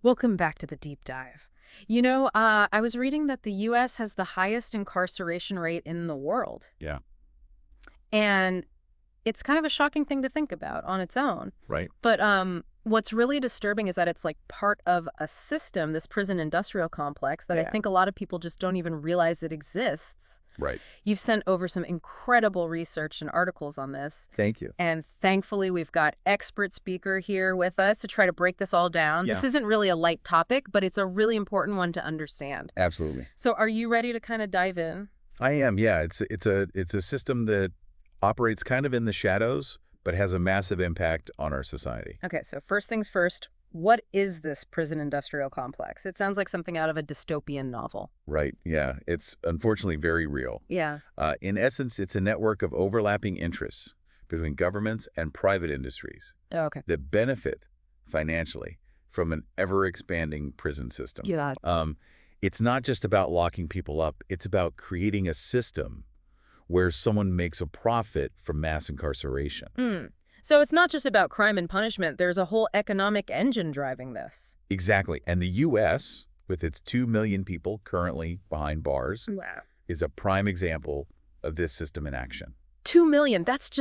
Welcome back to the deep dive. I was reading that the U.S. has the highest incarceration rate in the world. Yeah. And it's kind of a shocking thing to think about on its own. Right. But what's really disturbing is that it's like part of a system, this prison industrial complex, that I Yeah. think a lot of people just don't even realize it exists. Right. You've sent over some incredible research and articles on this. Thank you. And thankfully, we've got expert speaker here with us to try to break this all down. Yeah. This isn't really a light topic, but it's a really important one to understand. Absolutely. So are you ready to kind of dive in? I am. Yeah. It's a system that operates kind of in the shadows, but has a massive impact on our society. Okay, so first things first, what is this prison industrial complex? It sounds like something out of a dystopian novel. Right. Yeah. It's unfortunately very real. Yeah. In essence, it's a network of overlapping interests between governments and private industries Oh, okay. that benefit financially from an ever-expanding prison system. Yeah. It's not just about locking people up. It's about creating a system where someone makes a profit from mass incarceration. So it's not just about crime and punishment. There's a whole economic engine driving this. Exactly. And the U.S., with its 2 million people currently behind bars, Wow. is a prime example of this system in action. 2 million, that's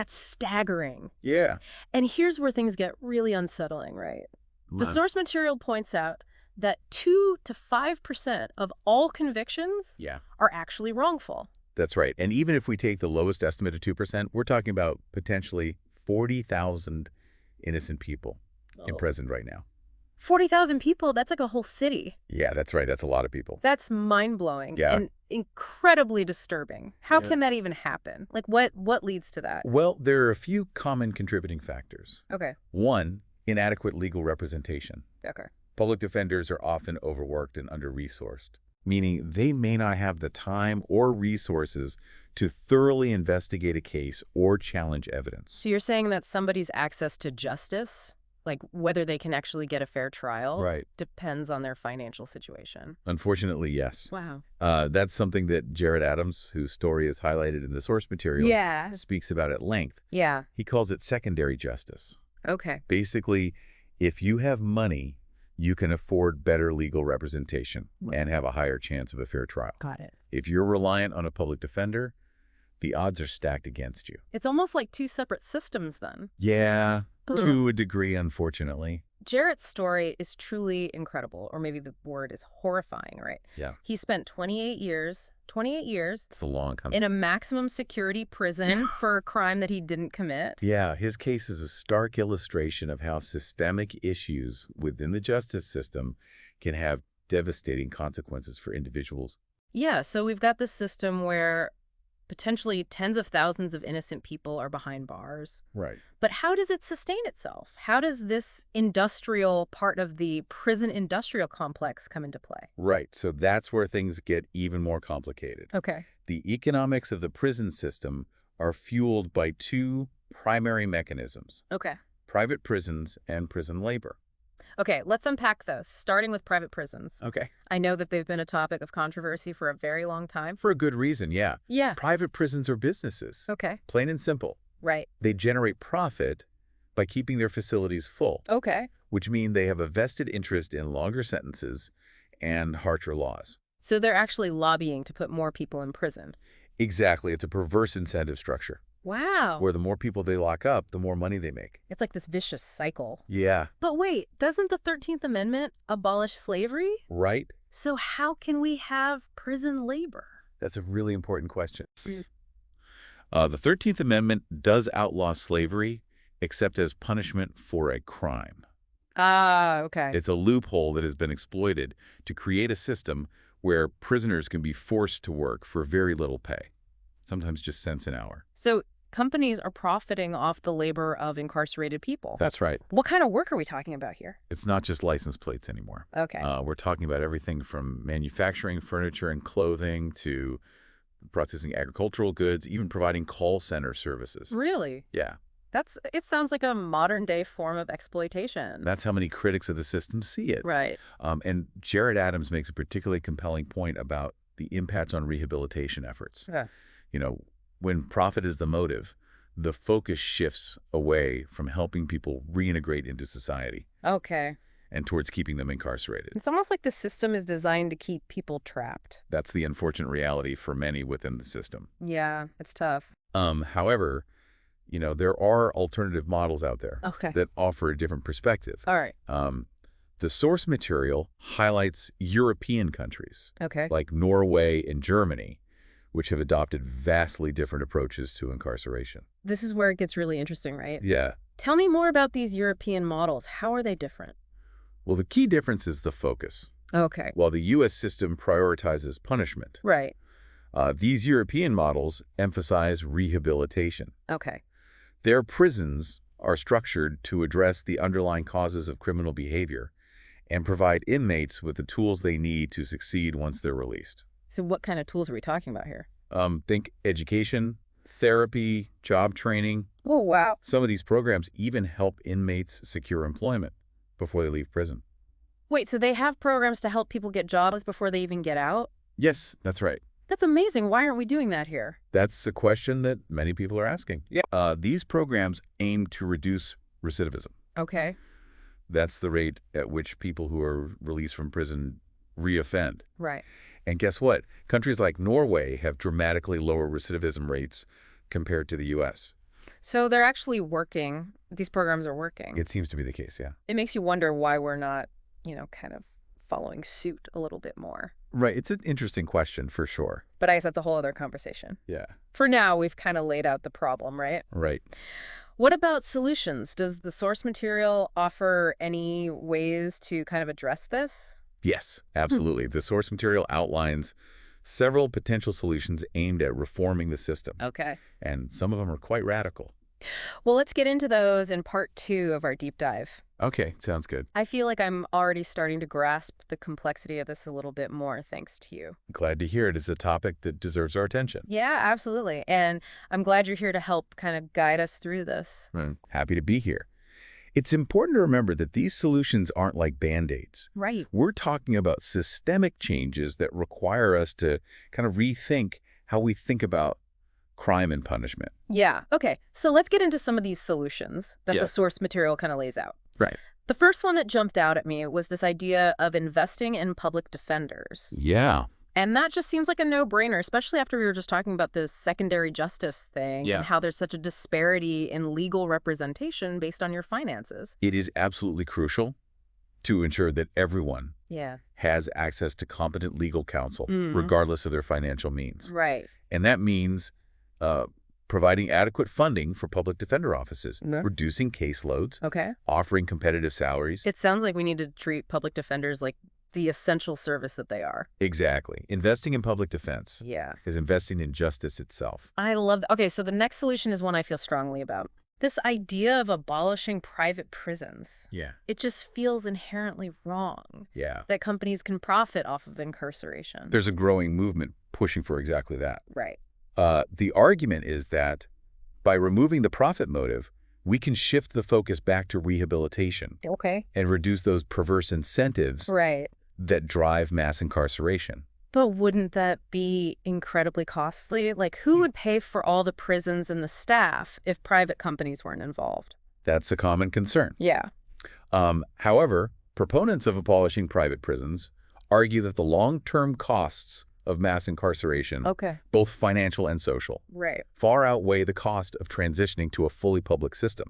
staggering. Yeah. And here's where things get really unsettling, right? The source material points out that 2 to 5% of all convictions Yeah, are actually wrongful. that's right. And even if we take the lowest estimate of 2%, we're talking about potentially 40,000 innocent people imprisoned right now. 40,000 people, that's like a whole city. Yeah, that's right. That's a lot of people. That's mind-blowing Yeah. and incredibly disturbing. How Yeah. can that even happen? Like, what leads to that? Well, there are a few common contributing factors. Okay. One, inadequate legal representation. Okay. Public defenders are often overworked and under-resourced, meaning they may not have the time or resources to thoroughly investigate a case or challenge evidence. So you're saying that somebody's access to justice, like whether they can actually get a fair trial, Right. depends on their financial situation. Unfortunately, yes. Wow. That's something that Jared Adams, whose story is highlighted in the source material, Yeah. speaks about at length. Yeah. He calls it secondary justice. Okay. Basically, if you have money, you can afford better legal representation Right. and have a higher chance of a fair trial. Got it. If you're reliant on a public defender, the odds are stacked against you. It's almost like two separate systems then. Yeah, Ugh. to a degree, unfortunately. Jarrett's story is truly incredible, or maybe the word is horrifying, right? Yeah. He spent 28 years It's a long time. in a maximum security prison for a crime that he didn't commit. Yeah, his case is a stark illustration of how systemic issues within the justice system can have devastating consequences for individuals. Yeah, so we've got this system where potentially tens of thousands of innocent people are behind bars. Right. But how does it sustain itself? How does this industrial part of the prison industrial complex come into play? Right. So that's where things get even more complicated. Okay. The economics of the prison system are fueled by two primary mechanisms: Okay. private prisons and prison labor. Okay, let's unpack those, starting with private prisons. Okay. I know that they've been a topic of controversy for a very long time. For a good reason, yeah. Yeah. Private prisons are businesses. Okay. Plain and simple. Right. They generate profit by keeping their facilities full, Okay. which mean they have a vested interest in longer sentences and harsher laws. So they're actually lobbying to put more people in prison. Exactly. It's a perverse incentive structure, Wow. where the more people they lock up, the more money they make. It's like this vicious cycle. Yeah. But wait, doesn't the 13th Amendment abolish slavery? Right? So how can we have prison labor? That's a really important question. Mm. The 13th Amendment does outlaw slavery, except as punishment for a crime. Ah, okay. It's a loophole that has been exploited to create a system where prisoners can be forced to work for very little pay, sometimes just cents an hour. So companies are profiting off the labor of incarcerated people. That's right. What kind of work are we talking about here? It's not just license plates anymore. Okay. We're talking about everything from manufacturing furniture and clothing to processing agricultural goods, even providing call center services. Really? Yeah, It sounds like a modern day form of exploitation. that's how many critics of the system see it. Right. And Jared Adams makes a particularly compelling point about the impacts on rehabilitation efforts. Yeah. You know, when profit is the motive, the focus shifts away from helping people reintegrate into society. Okay. and towards keeping them incarcerated. It's almost like the system is designed to keep people trapped. That's the unfortunate reality for many within the system. Yeah, it's tough. However, there are alternative models out there that offer a different perspective. All right. The source material highlights European countries Okay. like Norway and Germany, which have adopted vastly different approaches to incarceration. This is where it gets really interesting, right? Yeah. Tell me more about these European models. How are they different? Well, the key difference is the focus. Okay. While the U.S. system prioritizes punishment, Right. these European models emphasize rehabilitation. Okay. Their prisons are structured to address the underlying causes of criminal behavior and provide inmates with the tools they need to succeed once they're released. So what kind of tools are we talking about here? Think education, therapy, job training. Oh, wow. Some of these programs even help inmates secure employment before they leave prison. Wait, so they have programs to help people get jobs before they even get out? Yes, that's right. That's amazing. Why aren't we doing that here? That's a question that many people are asking. Yeah. These programs aim to reduce recidivism. Okay. That's the rate at which people who are released from prison reoffend. Right. And guess what? Countries like Norway have dramatically lower recidivism rates compared to the U.S. So they're actually working. These programs are working. It seems to be the case, yeah. It makes you wonder why we're not, kind of following suit a little bit more. Right. It's an interesting question for sure. But I guess that's a whole other conversation. Yeah. For now, we've kind of laid out the problem, right? Right. What about solutions? Does the source material offer any ways to kind of address this? Yes, absolutely. The source material outlines several potential solutions aimed at reforming the system. Okay. And some of them are quite radical. Well, let's get into those in part 2 of our deep dive. Okay, sounds good. I feel like I'm already starting to grasp the complexity of this a little bit more, thanks to you. Glad to hear it. It's a topic that deserves our attention. Yeah, absolutely. And I'm glad you're here to help kind of guide us through this. Happy to be here. It's important to remember that these solutions aren't like Band-Aids. Right. We're talking about systemic changes that require us to kind of rethink how we think about crime and punishment. Yeah. Okay. So let's get into some of these solutions that the source material kind of lays out. Right. The first one that jumped out at me was this idea of investing in public defenders. Yeah. And that just seems like a no-brainer, especially after we were just talking about this secondary justice thing and how there's such a disparity in legal representation based on your finances. It is absolutely crucial to ensure that everyone has access to competent legal counsel, regardless of their financial means. Right. And that means providing adequate funding for public defender offices, reducing caseloads, offering competitive salaries. It sounds like we need to treat public defenders like the essential service that they are. Exactly. Investing in public defense is investing in justice itself. I love that. Okay, so the next solution is one I feel strongly about. This idea of abolishing private prisons. Yeah. It just feels inherently wrong. Yeah. That companies can profit off of incarceration. There's a growing movement pushing for exactly that. Right. The argument is that by removing the profit motive, we can shift the focus back to rehabilitation. Okay. And reduce those perverse incentives that drive mass incarceration. But wouldn't that be incredibly costly? Like, who would pay for all the prisons and the staff if private companies weren't involved? That's a common concern. Yeah. However, proponents of abolishing private prisons argue that the long-term costs of mass incarceration, both financial and social, far outweigh the cost of transitioning to a fully public system.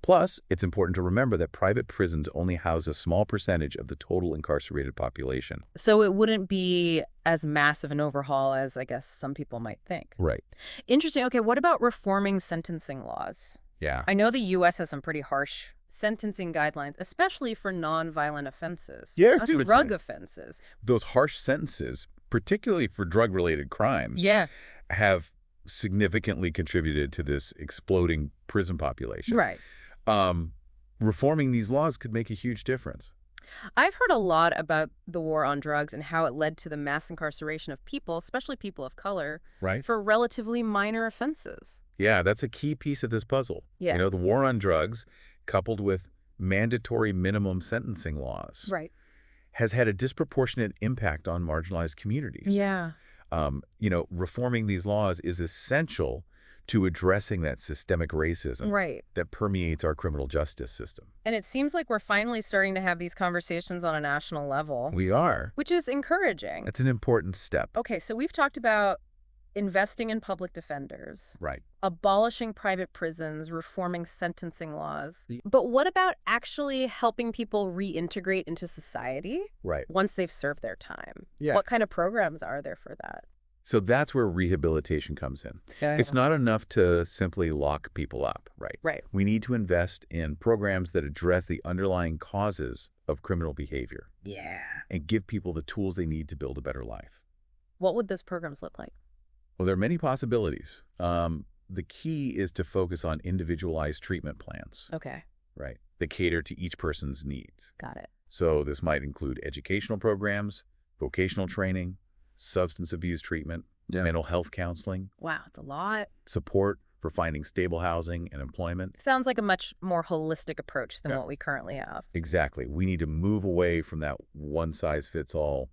Plus, it's important to remember that private prisons only house a small percentage of the total incarcerated population. So it wouldn't be as massive an overhaul as, I guess, some people might think. Right. Interesting. Okay, what about reforming sentencing laws? Yeah. I know the U.S. has some pretty harsh sentencing guidelines, especially for nonviolent offenses. Yeah. Drug offenses. Those harsh sentences, particularly for drug-related crimes, have significantly contributed to this exploding prison population. Right. Reforming these laws could make a huge difference. I've heard a lot about the war on drugs and how it led to the mass incarceration of people, especially people of color, for relatively minor offenses. Yeah, that's a key piece of this puzzle. Yeah. You know, the war on drugs, coupled with mandatory minimum sentencing laws, has had a disproportionate impact on marginalized communities. Yeah. Reforming these laws is essential to addressing that systemic racism that permeates our criminal justice system. And it seems like we're finally starting to have these conversations on a national level. We are. Which is encouraging. That's an important step. Okay, so we've talked about investing in public defenders. Right. Abolishing private prisons, reforming sentencing laws. But what about actually helping people reintegrate into society? Right. Once they've served their time? Yeah. What kind of programs are there for that? So that's where rehabilitation comes in. It's not enough to simply lock people up, right? Right. We need to invest in programs that address the underlying causes of criminal behavior. Yeah. And give people the tools they need to build a better life. What would those programs look like? Well, there are many possibilities. The key is to focus on individualized treatment plans. Okay. Right. That cater to each person's needs. Got it. So this might include educational programs, vocational training, substance abuse treatment, mental health counseling. Wow, it's a lot. Support for finding stable housing and employment. Sounds like a much more holistic approach than what we currently have. Exactly. We need to move away from that one-size-fits-all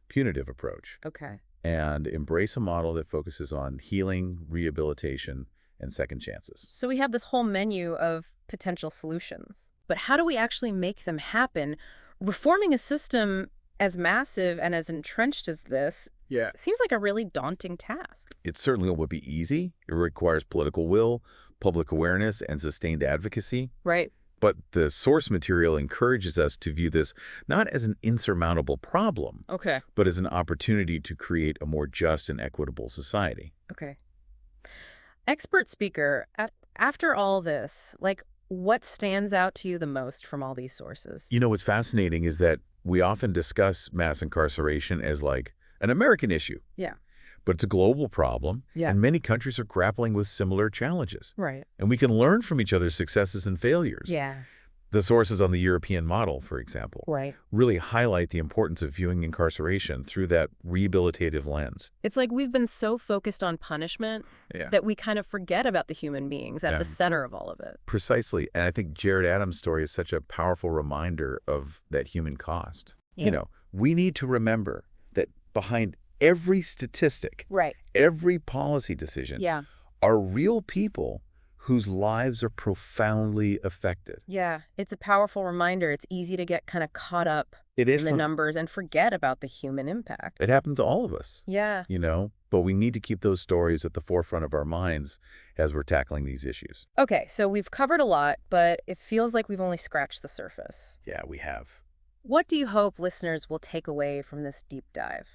punitive approach. Okay. And embrace a model that focuses on healing, rehabilitation, and second chances. So we have this whole menu of potential solutions. But how do we actually make them happen? Reforming a system as massive and as entrenched as this seems like a really daunting task. It certainly would be easy. It requires political will, public awareness, and sustained advocacy. Right. But the source material encourages us to view this not as an insurmountable problem, but as an opportunity to create a more just and equitable society. Okay. Expert speaker, after all this, what stands out to you the most from all these sources? You know, what's fascinating is that we often discuss mass incarceration as an American issue. Yeah. But it's a global problem, and many countries are grappling with similar challenges. Right. And we can learn from each other's successes and failures. Yeah. The sources on the European model, for example, really highlight the importance of viewing incarceration through that rehabilitative lens. It's like we've been so focused on punishment that we kind of forget about the human beings at the center of all of it. Precisely. And I think Jared Adams' story is such a powerful reminder of that human cost. Yeah. You know, we need to remember that behind every statistic, every policy decision, are real people whose lives are profoundly affected. Yeah, it's a powerful reminder. It's easy to get kind of caught up in the numbers and forget about the human impact. It happens to all of us. Yeah. You know, but we need to keep those stories at the forefront of our minds as we're tackling these issues. Okay, so we've covered a lot, but it feels like we've only scratched the surface. Yeah, we have. What do you hope listeners will take away from this deep dive?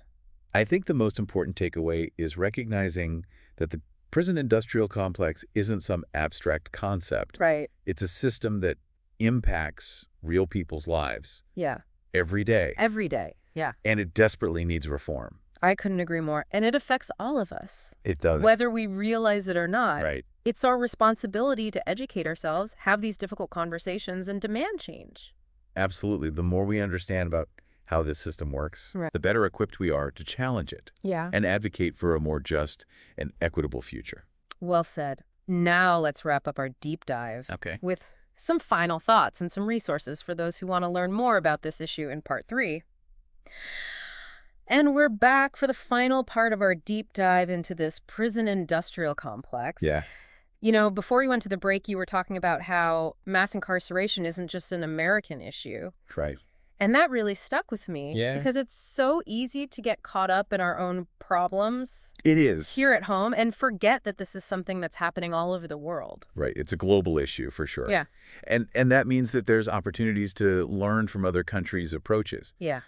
I think the most important takeaway is recognizing that the prison industrial complex isn't some abstract concept. Right. It's a system that impacts real people's lives. Yeah. Every day. Every day, yeah. And it desperately needs reform. I couldn't agree more. And it affects all of us. It does. Whether we realize it or not. Right. It's our responsibility to educate ourselves, have these difficult conversations, and demand change. Absolutely. The more we understand about how this system works, the better equipped we are to challenge it and advocate for a more just and equitable future. Well said. Now let's wrap up our deep dive with some final thoughts and some resources for those who want to learn more about this issue in part 3. And we're back for the final part of our deep dive into this prison industrial complex. Yeah. You know, before we went to the break, you were talking about how mass incarceration isn't just an American issue. Right. And that really stuck with me because it's so easy to get caught up in our own problems. It is. Here at home and forget that this is something that's happening all over the world. Right. It's a global issue for sure. Yeah. And that means that there's opportunities to learn from other countries' approaches. Yeah.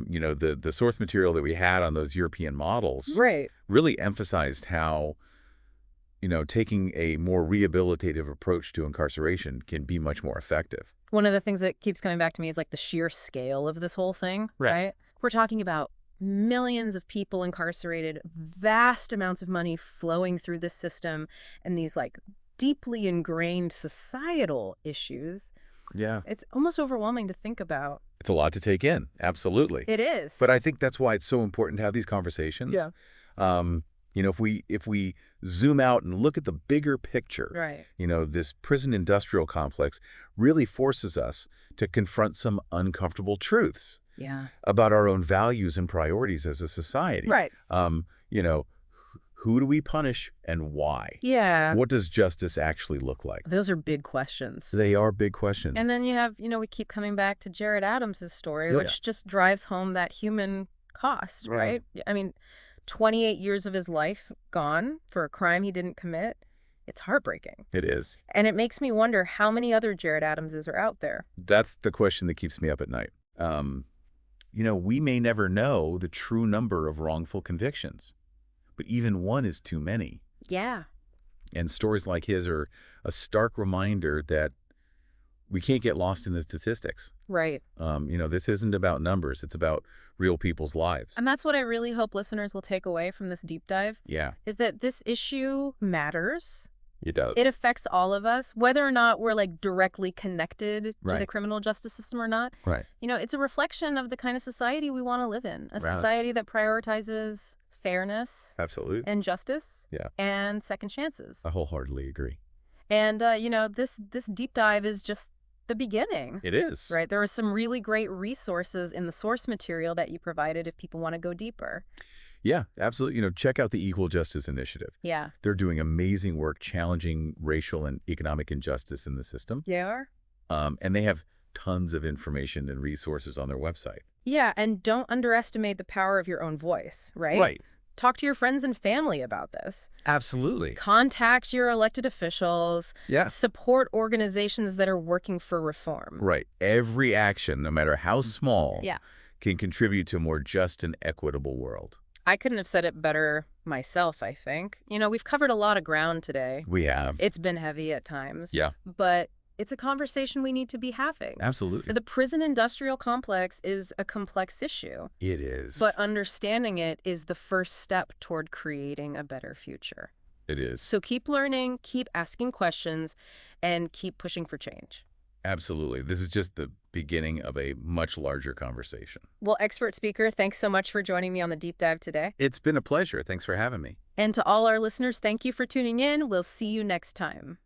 You know, the source material that we had on those European models really emphasized how, you know, taking a more rehabilitative approach to incarceration can be much more effective. One of the things that keeps coming back to me is the sheer scale of this whole thing, right? We're talking about millions of people incarcerated, vast amounts of money flowing through the system, and these deeply ingrained societal issues. Yeah. It's almost overwhelming to think about. It's a lot to take in. Absolutely. It is. But I think that's why it's so important to have these conversations. Yeah. You know, if we zoom out and look at the bigger picture, you know, this prison industrial complex really forces us to confront some uncomfortable truths about our own values and priorities as a society. Right. You know, Who do we punish and why? Yeah. What does justice actually look like? Those are big questions. They are big questions. And then you have, we keep coming back to Jared Adams' story, which just drives home that human cost, right? I mean, 28 years of his life gone for a crime he didn't commit. It's heartbreaking. It is. And it makes me wonder how many other Jared Adamses are out there. That's the question that keeps me up at night. We may never know the true number of wrongful convictions, but even one is too many. Yeah. And stories like his are a stark reminder that we can't get lost in the statistics. Right. This isn't about numbers. It's about real people's lives. And that's what I really hope listeners will take away from this deep dive. Yeah. Is that this issue matters. It does. It affects all of us, whether or not we're directly connected to the criminal justice system or not. Right. It's a reflection of the kind of society we want to live in. A society that prioritizes fairness. Absolutely. And justice. Yeah. And second chances. I wholeheartedly agree. And, this deep dive is just the beginning. It is. Right. There are some really great resources in the source material that you provided if people want to go deeper. Yeah, absolutely. Check out the Equal Justice Initiative. Yeah. They're doing amazing work challenging racial and economic injustice in the system. They are? And they have tons of information and resources on their website. Yeah, and don't underestimate the power of your own voice, right? Right. Talk to your friends and family about this. Absolutely. Contact your elected officials. Yeah. Support organizations that are working for reform. Right. Every action, no matter how small, yeah, can contribute to a more just and equitable world. I couldn't have said it better myself, I think. We've covered a lot of ground today. We have. It's been heavy at times. Yeah. But it's a conversation we need to be having. Absolutely. The prison industrial complex is a complex issue. It is. But understanding it is the first step toward creating a better future. It is. So keep learning, keep asking questions, and keep pushing for change. Absolutely. This is just the beginning of a much larger conversation. Well, expert speaker, thanks so much for joining me on the deep dive today. It's been a pleasure. Thanks for having me. And to all our listeners, thank you for tuning in. We'll see you next time.